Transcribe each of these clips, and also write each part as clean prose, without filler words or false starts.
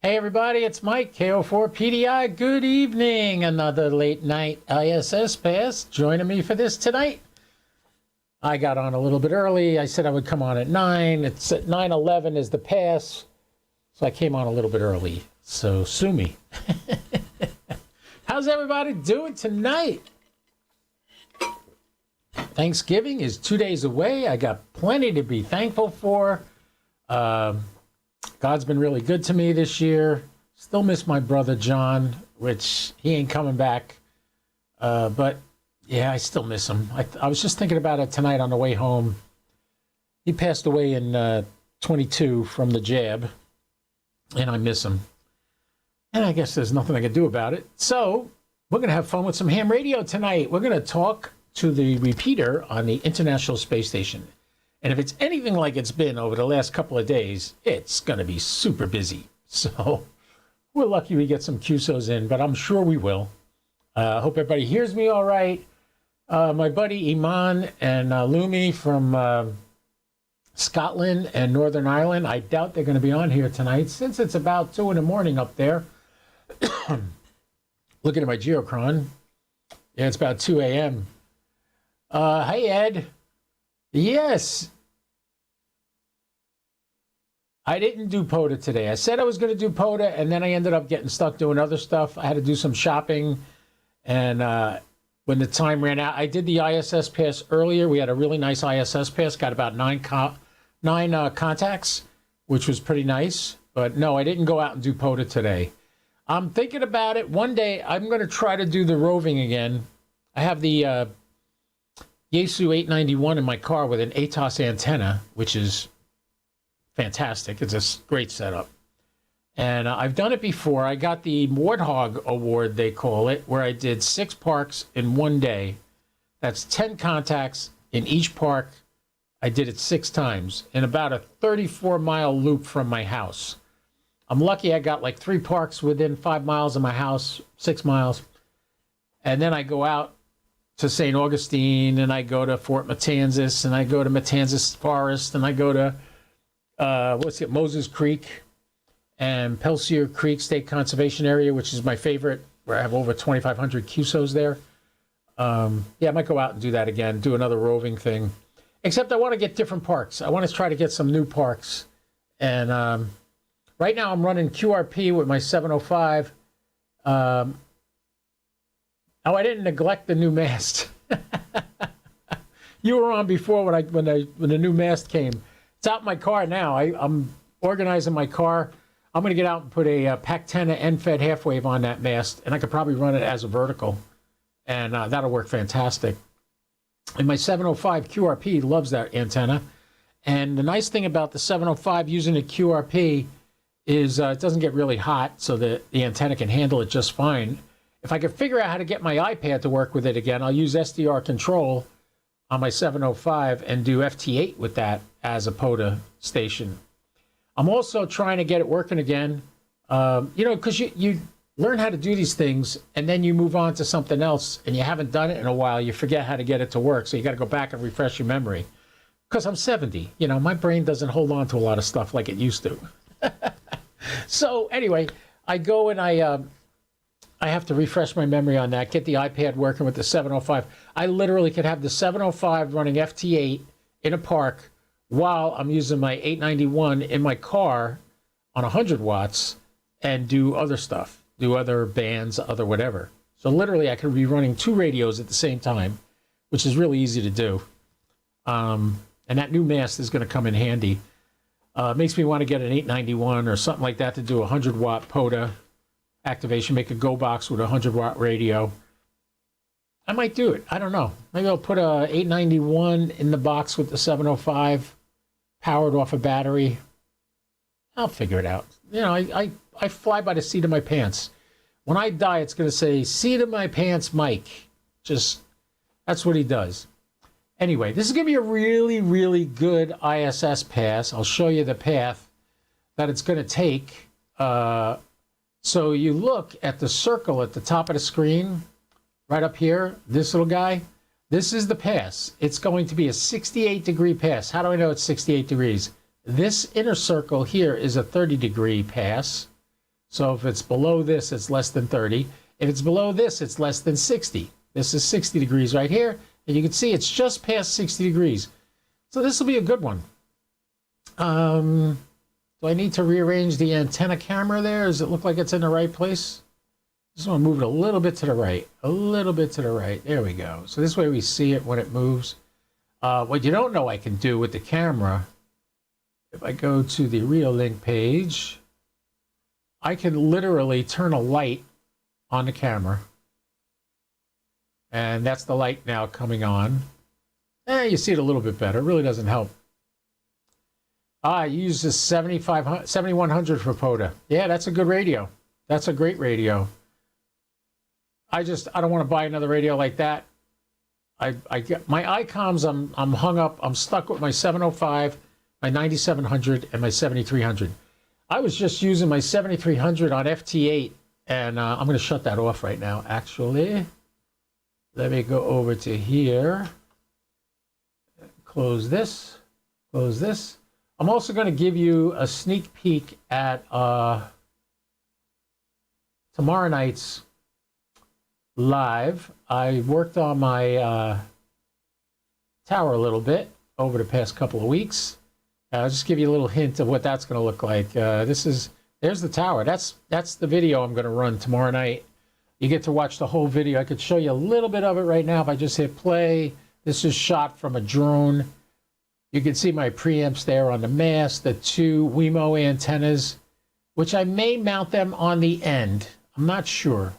Hey everybody, it's Mike, KO4PDI. Good evening. Another late night ISS Pass. Joining me for this tonight. I got on a little bit early. I said I would come on at 9. It's at 9:11 is the pass. So I came on a little bit early. So sue me. How's everybody doing tonight? Thanksgiving is 2 days away. I got plenty to be thankful for. God's been really good to me this year. Still miss my brother John, which he ain't coming back. But yeah, I still miss him. I was just thinking about it tonight on the way home. He passed away in 22 from the jab, and I miss him. And I guess there's nothing I can do about it. So we're going to have fun with some ham radio tonight. We're going to talk to the repeater on the International Space Station. And if it's anything like it's been over the last couple of days, it's going to be super busy. So we're lucky we get some QSOs in, but I'm sure we will. I hope everybody hears me all right. My buddy Iman and Lumi from Scotland and Northern Ireland, I doubt they're going to be on here tonight since it's about 2 in the morning up there. Looking at my geochron. Yeah, it's about 2 a.m. Hey, Ed. Yes. I didn't do POTA today. I said I was going to do POTA, and then I ended up getting stuck doing other stuff. I had to do some shopping, and when the time ran out, I did the ISS Pass earlier. We had a really nice ISS Pass, got about nine contacts, which was pretty nice. But no, I didn't go out and do POTA today. I'm thinking about it. One day, I'm going to try to do the roving again. I have the Yaesu 891 in my car with an ATOS antenna, which is fantastic. It's a great setup. And I've done it before. I got the Warthog Award, they call it, where I did 6 parks in one day. That's 10 contacts in each park. I did it 6 times in about a 34-mile loop from my house. I'm lucky I got like 3 parks within 5 miles of my house, 6 miles. And then I go out to St. Augustine, and I go to Fort Matanzas, and I go to Matanzas Forest, and I go to Moses Creek and Pelsier Creek State Conservation Area, which is my favorite, where I have over 2,500 QSOs there. Yeah, I might go out and do that again, do another roving thing. Except I want to get different parks. I want to try to get some new parks. And right now I'm running QRP with my 705. Oh, I didn't neglect the new mast. You were on before when the new mast came. It's out in my car now. I'm organizing my car. I'm going to get out and put a Pac-10 end-fed half-wave on that mast, and I could probably run it as a vertical, and that'll work fantastic. And my 705 QRP loves that antenna. And the nice thing about the 705 using a QRP is it doesn't get really hot, so that the antenna can handle it just fine. If I could figure out how to get my iPad to work with it again, I'll use SDR control on my 705 and do FT8 with that as a POTA station. I'm also trying to get it working again. Because you learn how to do these things, and then you move on to something else, and you haven't done it in a while. You forget how to get it to work, so you got to go back and refresh your memory. Because I'm 70. My brain doesn't hold on to a lot of stuff like it used to. So anyway, I go and I have to refresh my memory on that, get the iPad working with the 705. I literally could have the 705 running FT8 in a park while I'm using my 891 in my car on 100 watts and do other stuff, do other bands, other whatever. So literally I could be running 2 radios at the same time, which is really easy to do. And that new mast is going to come in handy. Makes me want to get an 891 or something like that to do a 100-watt POTA activation, make a go box with a 100-watt radio. I might do it. I don't know. Maybe I'll put a 891 in the box with the 705 powered off a battery. I'll figure it out. I fly by the seat of my pants. When I die, it's going to say, seat of my pants, Mike. That's what he does. Anyway, this is going to be a really, really good ISS pass. I'll show you the path that it's going to take. So you look at the circle at the top of the screen, right up here, this little guy. This is the pass. It's going to be a 68-degree pass. How do I know it's 68 degrees? This inner circle here is a 30-degree pass. So if it's below this, it's less than 30. If it's below this, it's less than 60. This is 60 degrees right here. And you can see it's just past 60 degrees. So this will be a good one. Do I need to rearrange the antenna camera there? Does it look like it's in the right place? Just want to move it a little bit to the right. A little bit to the right. There we go. So this way we see it when it moves. What you don't know I can do with the camera, if I go to the Reolink page, I can literally turn a light on the camera. And that's the light now coming on. You see it a little bit better. It really doesn't help. I use this 7100 for POTA. Yeah, that's a good radio. That's a great radio. I don't want to buy another radio like that. I get my ICOMs. I'm hung up. I'm stuck with my 705, my 9700, and my 7300. I was just using my 7300 on FT8, and I'm going to shut that off right now. Actually, let me go over to here. Close this. Close this. I'm also going to give you a sneak peek at tomorrow night's live. I worked on my tower a little bit over the past couple of weeks. I'll just give you a little hint of what that's going to look like. There's the tower. That's the video I'm going to run tomorrow night. You get to watch the whole video. I could show you a little bit of it right now if I just hit play. This is shot from a drone. You can see my preamps there on the mast, the two Wemo antennas, which I may mount them on the end. I'm not sure.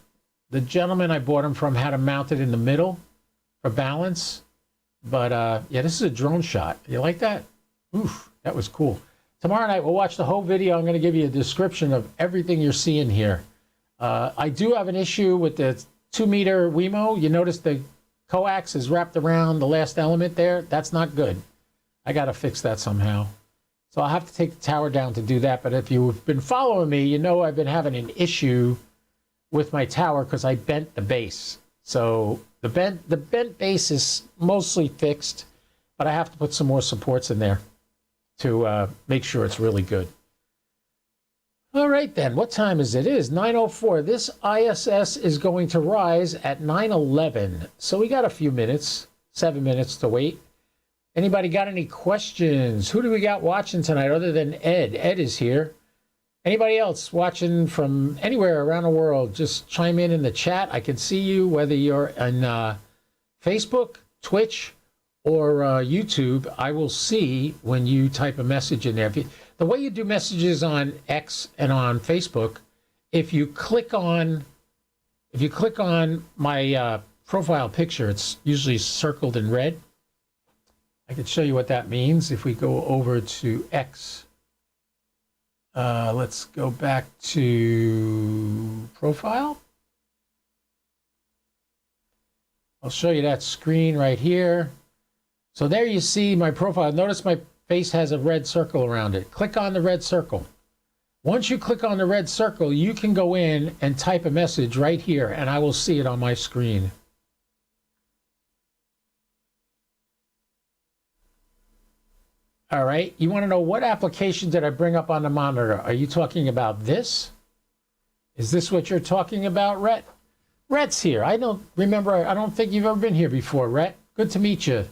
The gentleman I bought them from had them mounted in the middle for balance. But yeah, this is a drone shot. You like that? Oof, that was cool. Tomorrow night, we'll watch the whole video. I'm going to give you a description of everything you're seeing here. I do have an issue with the 2-meter Wemo. You notice the coax is wrapped around the last element there. That's not good. I got to fix that somehow. So I'll have to take the tower down to do that. But if you've been following me, you know I've been having an issue with my tower because I bent the base. So the bent base is mostly fixed, but I have to put some more supports in there to make sure it's really good. All right, then. What time is it? It is 9:04. This ISS is going to rise at 9:11. So we got a few minutes, 7 minutes to wait. Anybody got any questions? Who do we got watching tonight other than Ed? Ed is here. Anybody else watching from anywhere around the world, just chime in the chat. I can see you whether you're on Facebook, Twitch, or YouTube. I will see when you type a message in there. The way you do messages on X and on Facebook, if you click on my profile picture, it's usually circled in red. I can show you what that means if we go over to X. Let's go back to profile. I'll show you that screen right here. So there you see my profile. Notice my face has a red circle around it. Click on the red circle. Once you click on the red circle, you can go in and type a message right here, and I will see it on my screen. All right, you want to know what application did I bring up on the monitor? Are you talking about this? Is this what you're talking about, Rhett? Rhett's here. I don't think you've ever been here before, Rhett. Good to meet you.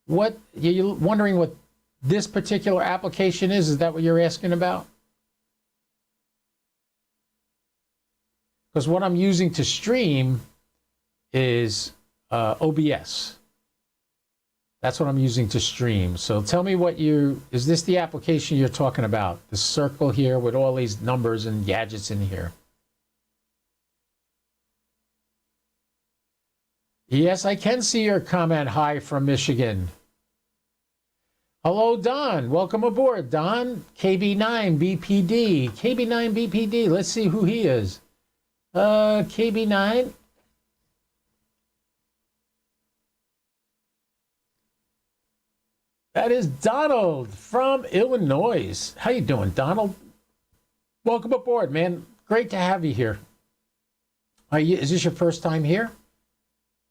What, you're wondering what this particular application is? Is that what you're asking about? Because what I'm using to stream is OBS. That's what I'm using to stream. So tell me is this the application you're talking about? The circle here with all these numbers and gadgets in here. Yes, I can see your comment. Hi from Michigan. Hello, Don. Welcome aboard, Don. KB9BPD. KB9BPD. Let's see who he is. KB9. That is Donald from Illinois. How you doing, Donald? Welcome aboard, man. Great to have you here. Is this your first time here?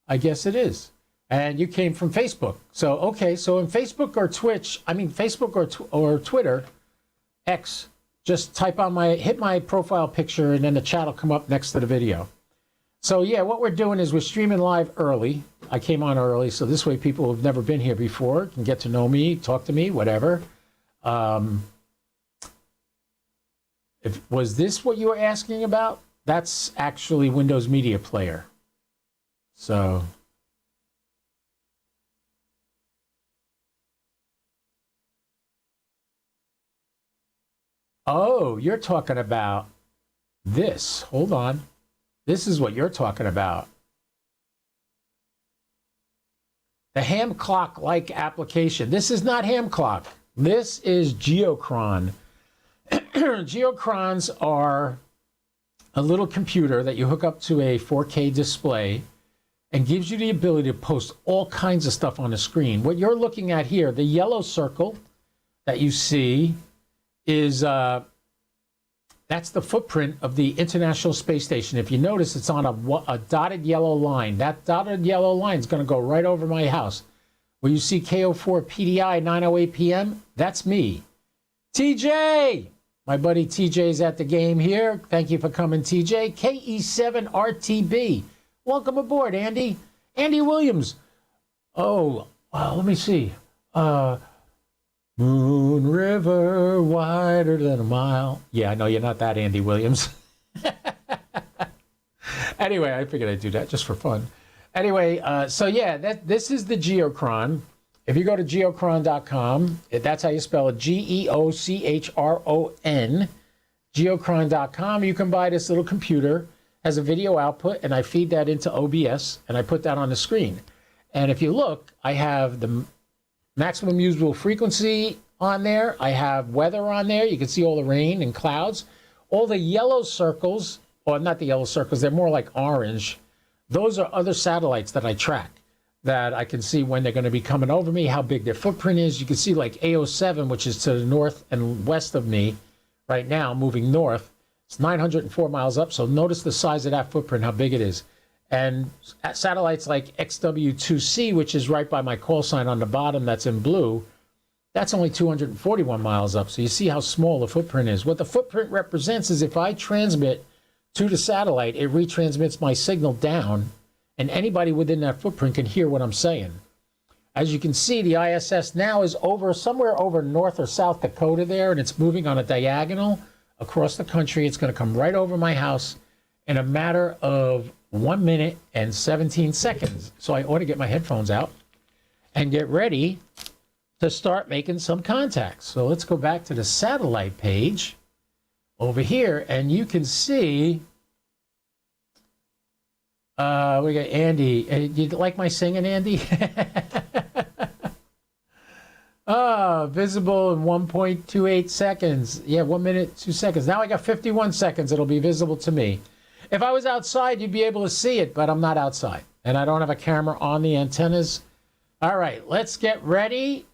I guess it is. And you came from Facebook. So, okay, so in Facebook or Twitch, Facebook or Twitter, X, just hit my profile picture, and then the chat will come up next to the video. So yeah, what we're doing is we're streaming live early. I came on early, so this way people who've never been here before can get to know me, talk to me, whatever. Was this what you were asking about? That's actually Windows Media Player. So. Oh, you're talking about this. Hold on. This is what you're talking about. The ham clock-like application. This is not ham clock. This is Geochron. Geochrons are a little computer that you hook up to a 4K display and gives you the ability to post all kinds of stuff on the screen. What you're looking at here, the yellow circle that you see is that's the footprint of the International Space Station. If you notice, it's on a dotted yellow line. That dotted yellow line is going to go right over my house. Where you see KO4 PDI 9:08 p.m., that's me. TJ! My buddy TJ's at the game here. Thank you for coming, TJ. KE7RTB. Welcome aboard, Andy. Andy Williams. Oh, let me see. Moon River, wider than a mile. Yeah, I know you're not that Andy Williams. Anyway, I figured I'd do that just for fun. Anyway, so yeah, this is the Geochron. If you go to geochron.com, that's how you spell it, Geochron, geochron.com, you can buy this little computer, has a video output, and I feed that into OBS, and I put that on the screen. And if you look, I have the maximum usable frequency on there. I have weather on there. You can see all the rain and clouds. All the yellow circles, or not the yellow circles, they're more like orange. Those are other satellites that I track that I can see when they're going to be coming over me, how big their footprint is. You can see like AO7, which is to the north and west of me right now, moving north. It's 904 miles up, so notice the size of that footprint, how big it is. And satellites like XW2C, which is right by my call sign on the bottom that's in blue, that's only 241 miles up. So you see how small the footprint is. What the footprint represents is if I transmit to the satellite, it retransmits my signal down, and anybody within that footprint can hear what I'm saying. As you can see, the ISS now is somewhere over North or South Dakota there, and it's moving on a diagonal across the country. It's going to come right over my house in a matter of 1 minute and 17 seconds. So I ought to get my headphones out and get ready to start making some contacts. So let's go back to the satellite page over here, and you can see we got Andy. You like my singing, Andy? Visible in 1.28 seconds. Yeah, 1 minute, 2 seconds. Now I got 51 seconds. It'll be visible to me. If I was outside, you'd be able to see it, but I'm not outside. And I don't have a camera on the antennas. All right, let's get ready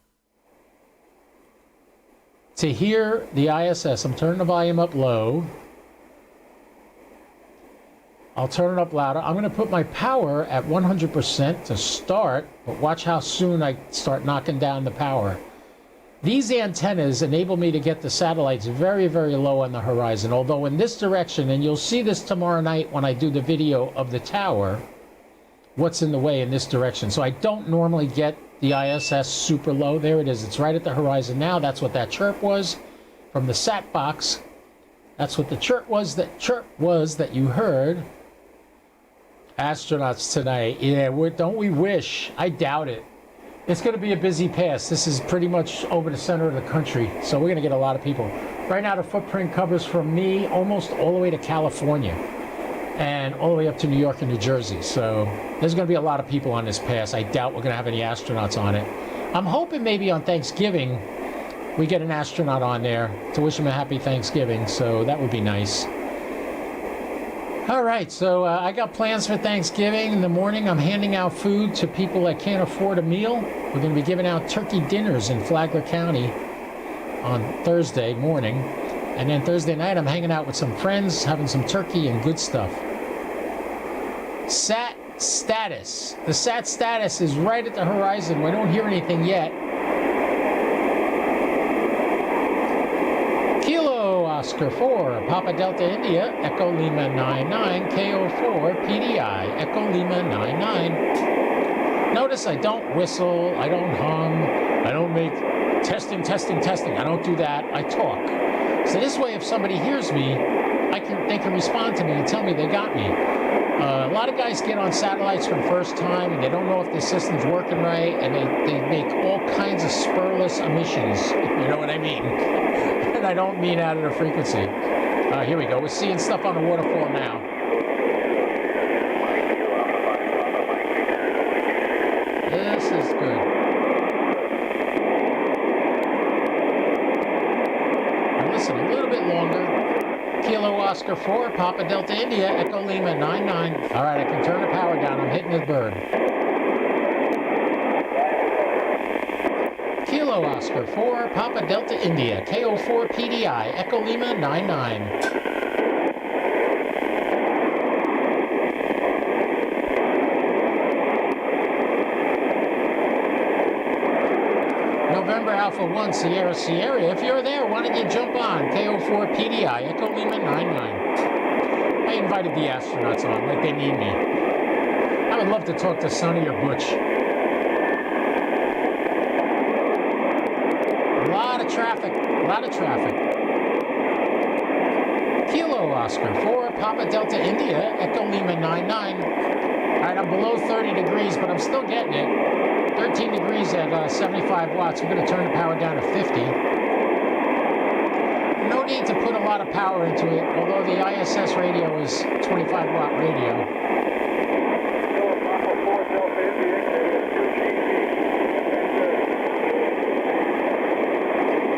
to hear the ISS. I'm turning the volume up low. I'll turn it up louder. I'm going to put my power at 100% to start, but watch how soon I start knocking down the power. These antennas enable me to get the satellites very, very low on the horizon, although in this direction, and you'll see this tomorrow night when I do the video of the tower, what's in the way in this direction. So I don't normally get the ISS super low. There it is. It's right at the horizon now. That's what that chirp was from the sat box. That's what the chirp was that you heard. Astronauts tonight. Yeah, don't we wish? I doubt it. It's going to be a busy pass. This is pretty much over the center of the country, so we're going to get a lot of people. Right now, the footprint covers from me almost all the way to California and all the way up to New York and New Jersey. So there's going to be a lot of people on this pass. I doubt we're going to have any astronauts on it. I'm hoping maybe on Thanksgiving we get an astronaut on there to wish him a happy Thanksgiving, so that would be nice. All right, so I got plans for Thanksgiving. In the morning, I'm handing out food to people that can't afford a meal. We're going to be giving out turkey dinners in Flagler County on Thursday morning. And then Thursday night, I'm hanging out with some friends, having some turkey and good stuff. Sat status. The sat status is right at the horizon. We don't hear anything yet. Kilo Oscar 4, Papa Delta India, Echo Lima 99, KO4, PDI, Echo Lima 99. Notice I don't whistle, I don't hum, I don't make testing. I don't do that, I talk. So this way, if somebody hears me, they can respond to me and tell me they got me. A lot of guys get on satellites for the first time and they don't know if the system's working right, and they make all kinds of spurless emissions, if you know what I mean. And I don't mean out of the frequency. Here we go. We're seeing stuff on the waterfall now. This is good. Now listen, a little bit longer. Kilo Oscar 4, Papa Delta India, Echo Lima 99. All right, I can turn the power down. I'm hitting the bird. Kilo Oscar 4, Papa Delta India, KO4 PDI, Echo Lima 99. November Alpha 1, Sierra Sierra. If you're there, why don't you jump on? KO4 PDI, Echo Lima 99. I invited the astronauts on like they need me. I would love to talk to Sonny or Butch. A lot of traffic. Kilo Oscar 4, Papa Delta India, Echo Lima 99. All right, I'm below 30 degrees, but I'm still getting it. 13 degrees at 75 watts. I'm going to turn the power down to 50. No need to put a lot of power into it, although the ISS radio is 25 watt radio.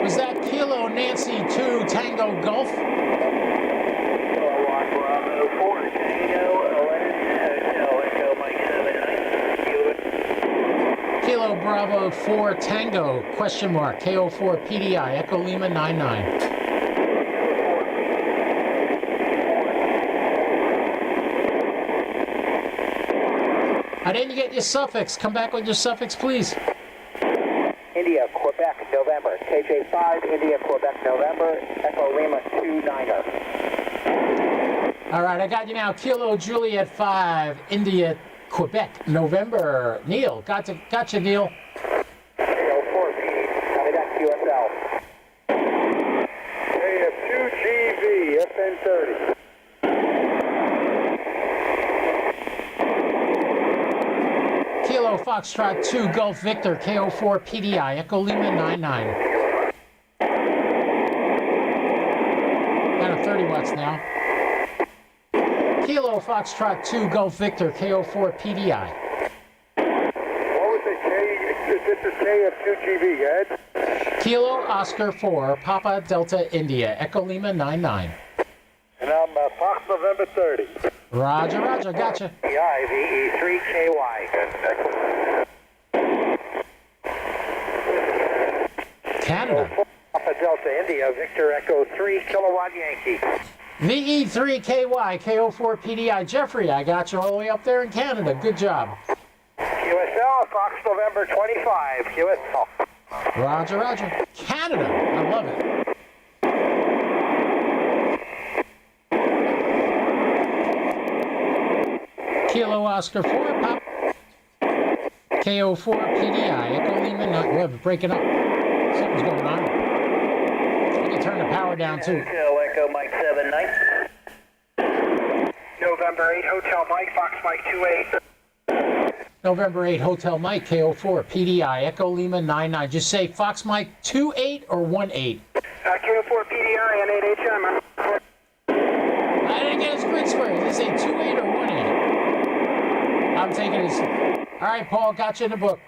Was that Kilo Nancy 2 Tango Golf? Kilo Bravo 4 Tango, question mark, KO4 PDI, Echo Lima 99. I didn't get your suffix. Come back with your suffix, please. India, Quebec, November. KJ5, India, Quebec, November. Echo Lima 29er. All right, I got you now. Kilo Juliet 5, India, Quebec, November. Neil, gotcha, Neil. KO4P, copy that, QSL. KF2GV, FN30. Kilo Foxtrot 2 Gulf Victor, KO4 PDI, Echo Lima 99. Down to 30 watts now. Kilo Foxtrot 2 Gulf Victor, KO4 PDI. What was it, this is KF2GV, Ed? Kilo Oscar 4, Papa Delta India, Echo Lima 99. And I'm Fox November 30. Roger, gotcha. VE3KY. Canada. Papa Delta India, Victor Echo 3, Kilowatt Yankee. VE3KY, KO4 PDI. Jeffrey, I got you all the way up there in Canada. Good job. QSL, Fox November 25, QSL. Roger. Canada, I love it. Kilo Oscar 4, Pop. KO4 PDI, Echo Lima 9. We're breaking up. Something's going on. I can turn the power down too. Echo Mike 79. November 8 Hotel Mike, Fox Mike 28. November 8 Hotel Mike, KO4 PDI, Echo Lima 99. Just say Fox Mike 28 or 18. KO4 PDI and 8HM. I didn't get his grid square. Did it say 28 or 18? I'm taking this. All right, Paul, got you in the book.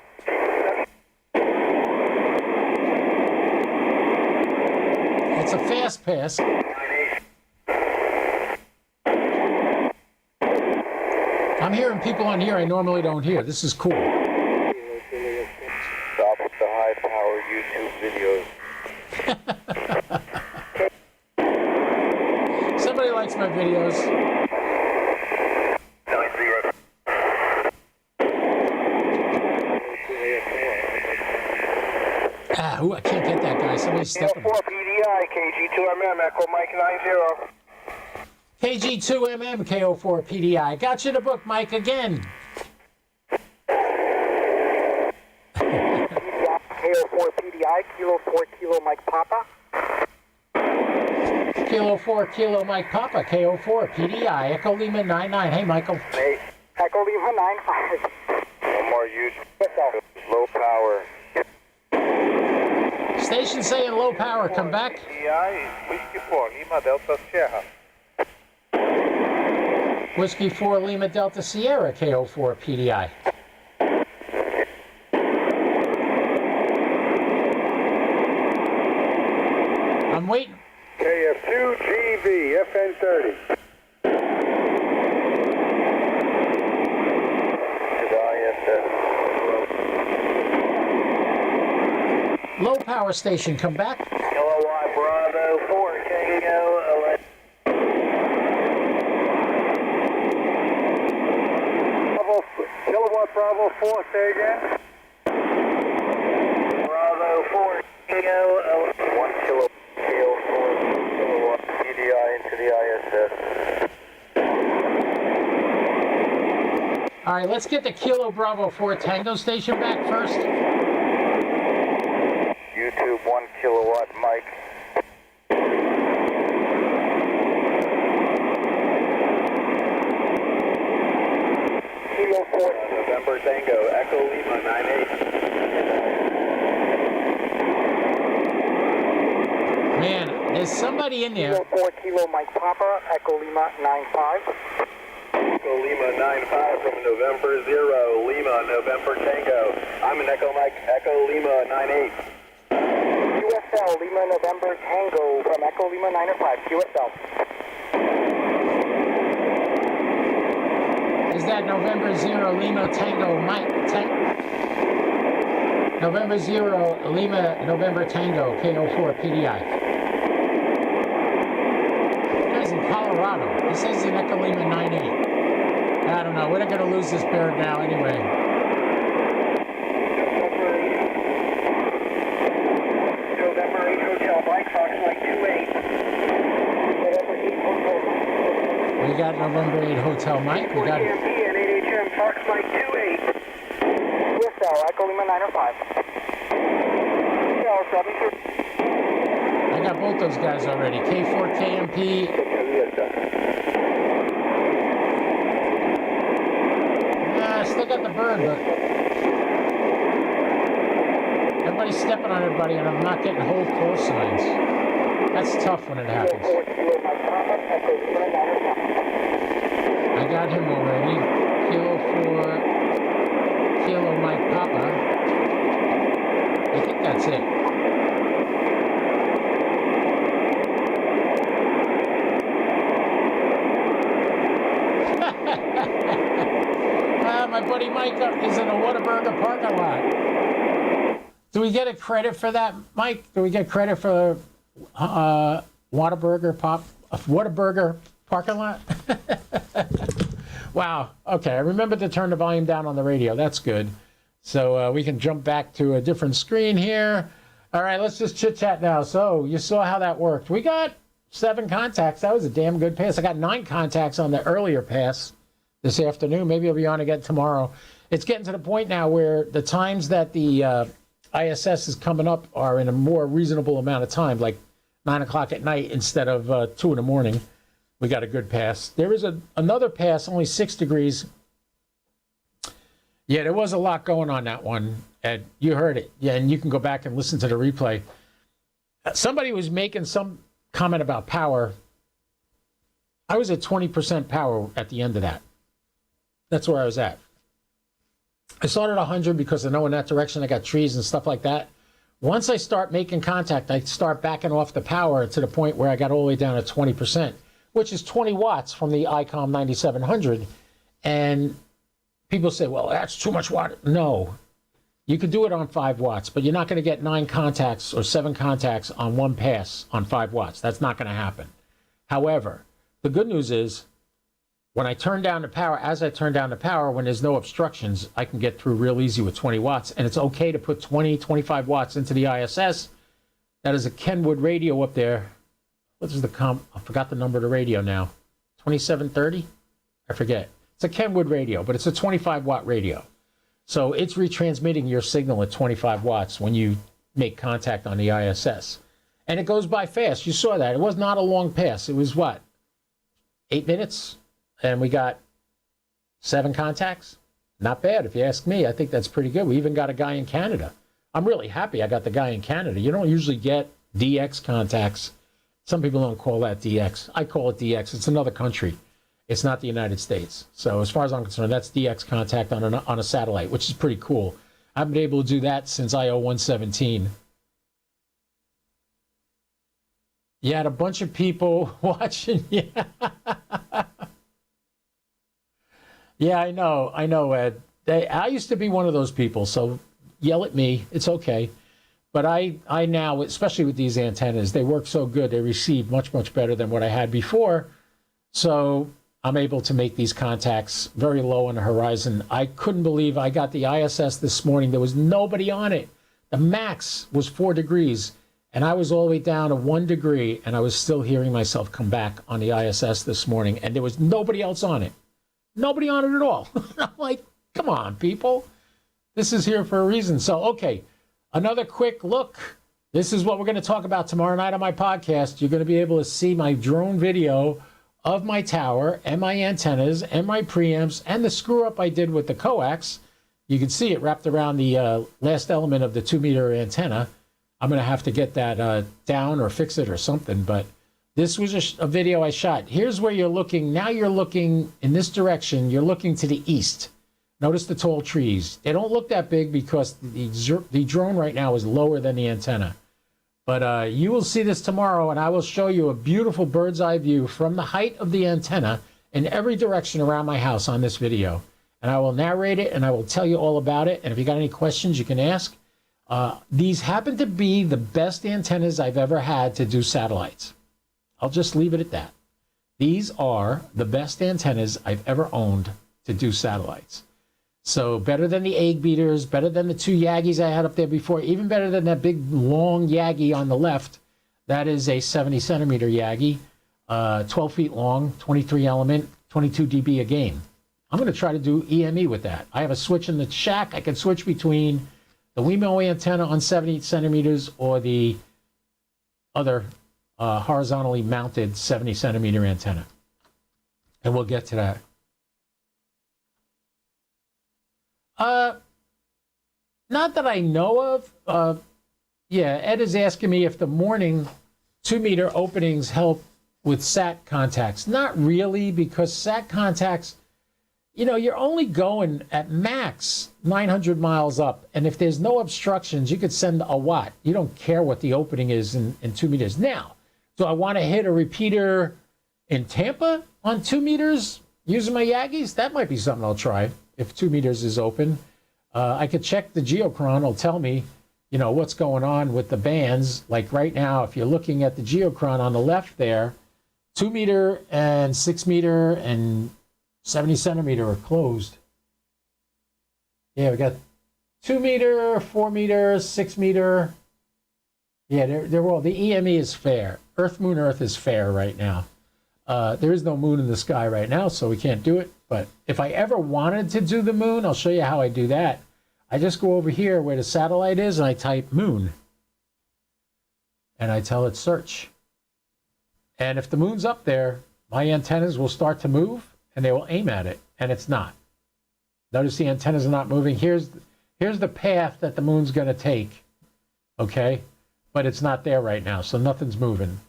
It's a fast pass. I'm hearing people on here I normally don't hear. This is cool. Stop with the high-power YouTube videos. Somebody likes my videos. I can't get that guy. Somebody's stepping. KO4 PDI PDI, KG2MM, Echo Mike 90. KG2MM, KO4 PDI. Got you the book, Mike, again. KO4 PDI, Kilo 4 Kilo Mike Papa. Kilo 4 Kilo Mike Papa, KO4 PDI, Echo Lima 99. Hey, Michael. Hey. Echo Lima 95. One more use. Low power. Station saying low power. Come back. PDI, Whiskey 4 Lima Delta Sierra. Whiskey 4 Lima Delta Sierra, KO4 PDI. I'm waiting. KF2GV, FN30. Low power station, come back. Kilowatt Bravo 4 Tango 11. Kilowatt Bravo 4, say again. Bravo 4 Tango 11. 1 kilo, KO4 kilowatt PDI into the ISS. All right, let's get the Kilo Bravo 4 Tango station back first. YouTube 1 kilowatt Mike. Kilo 4 November Tango, Echo Lima 98. Man, there's somebody in there. Kilo 4 Kilo Mike Papa, Echo Lima 95. Echo Lima 95 from November 0, Lima, November Tango. I'm an Echo Mike, Echo Lima 98. QSL, Lima, November Tango from Echo Lima 905, QSL. Is that November 0 Lima Tango Mike? November 0 Lima November Tango, KO4 PDI. Guy's in Colorado. He says he's in Echo Lima 98. I don't know. We're not going to lose this bird now anyway. November 8 Hotel Mike, Fox Mike 28. November 8 Hotel Mike. We got November 8 Hotel Mike. We got KMP and 8HM Fox Mike 28. QSL, Echo Lima 905. I got both those guys already. K4 KMP. I still got the bird, but everybody's stepping on everybody, and I'm not getting whole call signs. That's tough when it happens. I got him already. Kilo 4 Kilo Mike Papa. I think that's it. My buddy Mike is in a Whataburger parking lot. Do we get a credit for that, Mike? Do we get credit for Whataburger parking lot? Wow. Okay, I remember to turn the volume down on the radio. That's good. So we can jump back to a different screen here. All right, let's just chit-chat now. So you saw how that worked. We got 7 contacts. That was a damn good pass. I got 9 contacts on the earlier pass this afternoon. Maybe I'll be on again tomorrow. It's getting to the point now where the times that the ISS is coming up are in a more reasonable amount of time, like 9 o'clock at night instead of 2 in the morning. We got a good pass. There is another pass, only 6 degrees. Yeah, there was a lot going on that one, Ed. You heard it. Yeah, and you can go back and listen to the replay. Somebody was making some comment about power. I was at 20% power at the end of that. That's where I was at. I started at 100 because I know in that direction I got trees and stuff like that. Once I start making contact, I start backing off the power to the point where I got all the way down to 20%, which is 20 watts from the ICOM 9700. And people say, well, that's too much watt. No, you could do it on 5 watts, but you're not going to get 9 contacts or 7 contacts on one pass on 5 watts. That's not going to happen. However, the good news is when I turn down the power, as I turn down the power, when there's no obstructions, I can get through real easy with 20 watts. And it's okay to put 20, 25 watts into the ISS That is a Kenwood radio up there. What is the I forgot the number of the radio now. 2730? I forget. It's a Kenwood radio, but it's a 25-watt radio. So it's retransmitting your signal at 25 watts when you make contact on the ISS. And it goes by fast. You saw that. It was not a long pass. It was what? 8 minutes? And we got 7 contacts? Not bad, if you ask me. I think that's pretty good. We even got a guy in Canada. I'm really happy I got the guy in Canada. You don't usually get DX contacts. Some people don't call that DX. I call it DX. It's another country. It's not the United States. So as far as I'm concerned, that's DX contact on a satellite, which is pretty cool. I've been able to do that since IO 117. You had a bunch of people watching. Yeah, yeah, I know, Ed. I used to be one of those people, so yell at me. It's okay. But I now, especially with these antennas, they work so good. They receive much, much better than what I had before. So I'm able to make these contacts very low on the horizon. I couldn't believe I got the ISS this morning. There was nobody on it. The max was 4 degrees, and I was all the way down to 1 degree, and I was still hearing myself come back on the ISS this morning, and there was nobody else on it. Nobody on it at all. I'm like, come on, people. This is here for a reason. So, okay, another quick look. This is what we're going to talk about tomorrow night on my podcast. You're going to be able to see my drone video of my tower and my antennas and my preamps and the screw up I did with the coax. You can see it wrapped around the last element of the 2-meter antenna. I'm going to have to get that down or fix it or something, but this was a video I shot. Here's where you're looking. Now you're looking in this direction. You're looking to the east. Notice the tall trees. They don't look that big because the drone right now is lower than the antenna. But you will see this tomorrow, and I will show you a beautiful bird's eye view from the height of the antenna in every direction around my house on this video. And I will narrate it, and I will tell you all about it. And if you got any questions, you can ask. These happen to be the best antennas I've ever had to do satellites. I'll just leave it at that. These are the best antennas I've ever owned to do satellites. So better than the egg beaters, better than the 2 Yagis I had up there before, even better than that big long Yagi on the left. That is a 70 centimeter Yagi, 12 feet long, 23 element, 22 dB a gain. I'm going to try to do EME with that. I have a switch in the shack. I can switch between the Wemo antenna on 70 centimeters or the other horizontally mounted 70 centimeter antenna. And we'll get to that. Not that I know of. Yeah, Ed is asking me if the morning 2-meter openings help with SAT contacts. Not really, because SAT contacts, you're only going at max 900 miles up. And if there's no obstructions, you could send a watt. You don't care what the opening is in 2 meters. Now, do I want to hit a repeater in Tampa on 2 meters using my Yagis? That might be something I'll try if 2 meters is open. I could check the geochron. It'll tell me, what's going on with the bands. Like right now, if you're looking at the geochron on the left there, 2 meter and 6 meter and 70 centimeter are closed. Yeah, we got 2 meter, 4 meter, 6 meter. Yeah, they're all, the EME is fair. Earth, moon, Earth is fair right now. There is no moon in the sky right now, so we can't do it. But if I ever wanted to do the moon, I'll show you how I do that. I just go over here where the satellite is, and I type moon. And I tell it search. And if the moon's up there, my antennas will start to move, and they will aim at it, and it's not. Notice the antennas are not moving. Here's the path that the moon's going to take, okay? But it's not there right now, so nothing's moving.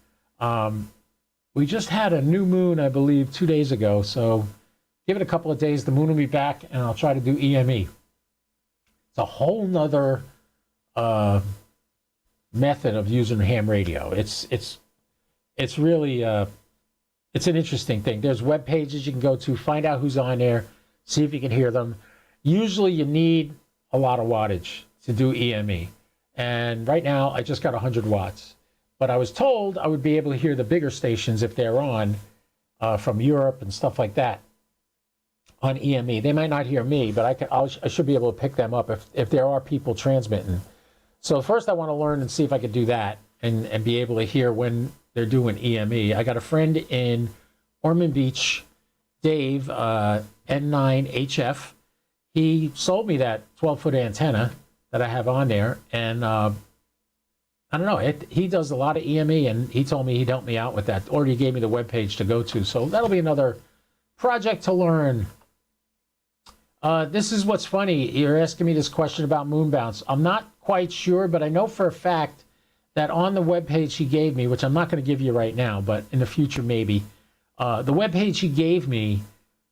We just had a new moon, I believe, 2 days ago, so give it a couple of days, the moon will be back, and I'll try to do EME. It's a whole nother method of using ham radio. It's really it's an interesting thing. There's web pages you can go to, find out who's on there, see if you can hear them. Usually you need a lot of wattage to do EME. And right now I just got 100 watts. But I was told I would be able to hear the bigger stations if they're on from Europe and stuff like that on EME. They might not hear me, but I should be able to pick them up if there are people transmitting. So first I want to learn and see if I could do that. and be able to hear when they're doing EME. I got a friend in Ormond Beach, Dave, N9HF. He sold me that 12-foot antenna that I have on there, and I don't know. He does a lot of EME, and he told me he'd help me out with that, or he gave me the webpage to go to. So that'll be another project to learn. This is what's funny. You're asking me this question about moon bounce. I'm not quite sure, but I know for a fact that on the webpage he gave me, which I'm not going to give you right now, but in the future maybe, the webpage he gave me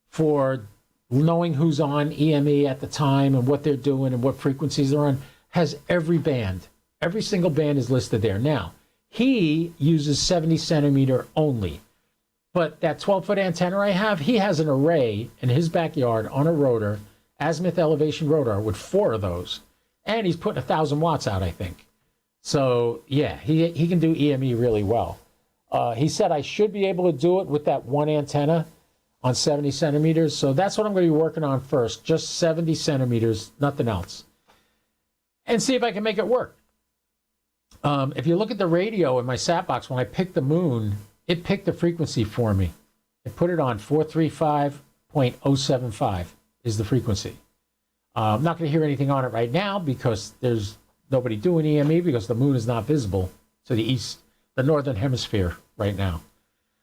for knowing who's on EME at the time and what they're doing and what frequencies they're on has every band. Every single band is listed there. Now, he uses 70 centimeter only. But that 12-foot antenna I have, he has an array in his backyard on a rotor, azimuth elevation rotor, with 4 of those. And he's putting 1,000 watts out, I think. So, yeah, he can do EME really well. He said I should be able to do it with that one antenna on 70 centimeters. So that's what I'm going to be working on first, just 70 centimeters, nothing else. And see if I can make it work. If you look at the radio in my sat box, when I picked the moon, it picked the frequency for me. It put it on 435.075 is the frequency. I'm not going to hear anything on it right now because there's nobody doing EME because the moon is not visible to the east, the northern hemisphere right now.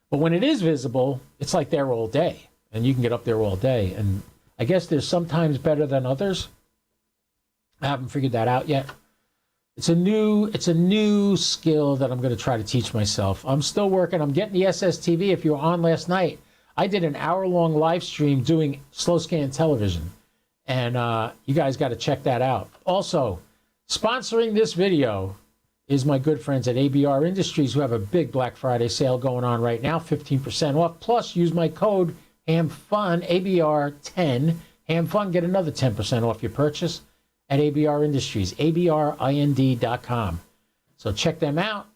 But when it is visible, it's like there all day, and you can get up there all day. And I guess there's sometimes better than others. I haven't figured that out yet. It's a new skill that I'm going to try to teach myself. I'm still working. I'm getting the SSTV. If you were on last night, I did an hour-long live stream doing slow scan television. And you guys got to check that out. Also, sponsoring this video is my good friends at ABR Industries, who have a big Black Friday sale going on right now, 15% off. Plus, use my code HAMFUN, ABR10, HAMFUN, get another 10% off your purchase at ABR Industries, abrind.com. So check them out.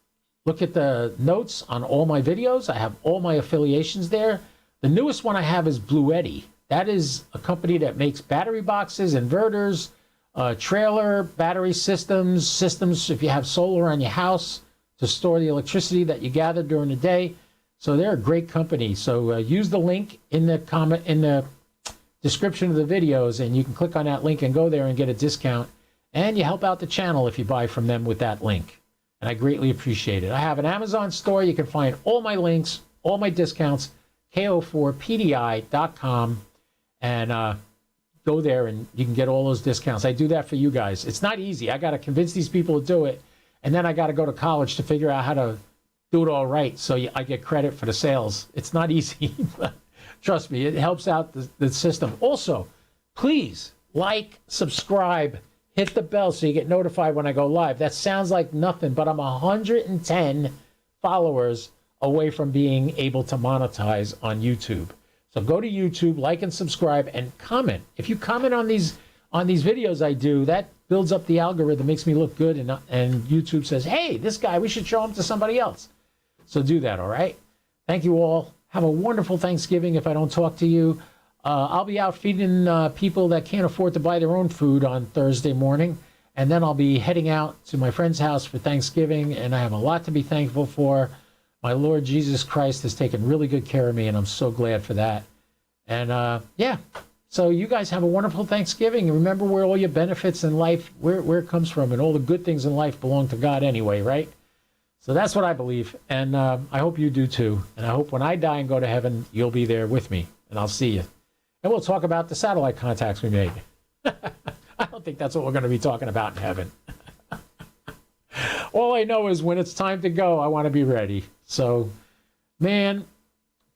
Look at the notes on all my videos. I have all my affiliations there. The newest one I have is Blue Eddy. That is a company that makes battery boxes, inverters, trailer, battery systems if you have solar on your house to store the electricity that you gather during the day. So they're a great company. So use the link in the description of the videos, and you can click on that link and go there and get a discount. And you help out the channel if you buy from them with that link. And I greatly appreciate it. I have an Amazon store. You can find all my links, all my discounts, ko4pdi.com, and go there and you can get all those discounts. I do that for you guys. It's not easy. I got to convince these people to do it, and then I got to go to college to figure out how to do it all right so I get credit for the sales. It's not easy, but trust me, it helps out the system. Also, please like, subscribe, hit the bell so you get notified when I go live. That sounds like nothing, but I'm 110 followers away from being able to monetize on YouTube. So go to YouTube, like and subscribe, and comment. If you comment on these videos I do, that builds up the algorithm, makes me look good, and YouTube says, hey, this guy, we should show him to somebody else. So do that, all right? Thank you all. Have a wonderful Thanksgiving if I don't talk to you. I'll be out feeding people that can't afford to buy their own food on Thursday morning, and then I'll be heading out to my friend's house for Thanksgiving, and I have a lot to be thankful for. My Lord Jesus Christ has taken really good care of me, and I'm so glad for that. And yeah, so you guys have a wonderful Thanksgiving. Remember where all your benefits in life, where it comes from, and all the good things in life belong to God anyway, right? So that's what I believe, and I hope you do too. And I hope when I die and go to heaven, you'll be there with me, and I'll see you. And we'll talk about the satellite contacts we made. I don't think that's what we're going to be talking about in heaven. All I know is when it's time to go, I want to be ready. So, man,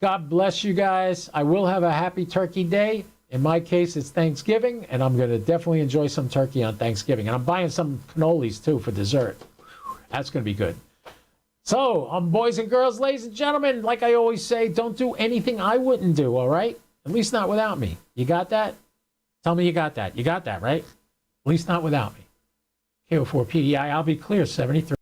God bless you guys. I will have a happy Turkey Day. In my case, it's Thanksgiving, and I'm going to definitely enjoy some turkey on Thanksgiving. And I'm buying some cannolis, too, for dessert. That's going to be good. So, boys and girls, ladies and gentlemen, like I always say, don't do anything I wouldn't do, all right? At least not without me. You got that? Tell me you got that. You got that, right? At least not without me. KO4PDI, I'll be clear, 73.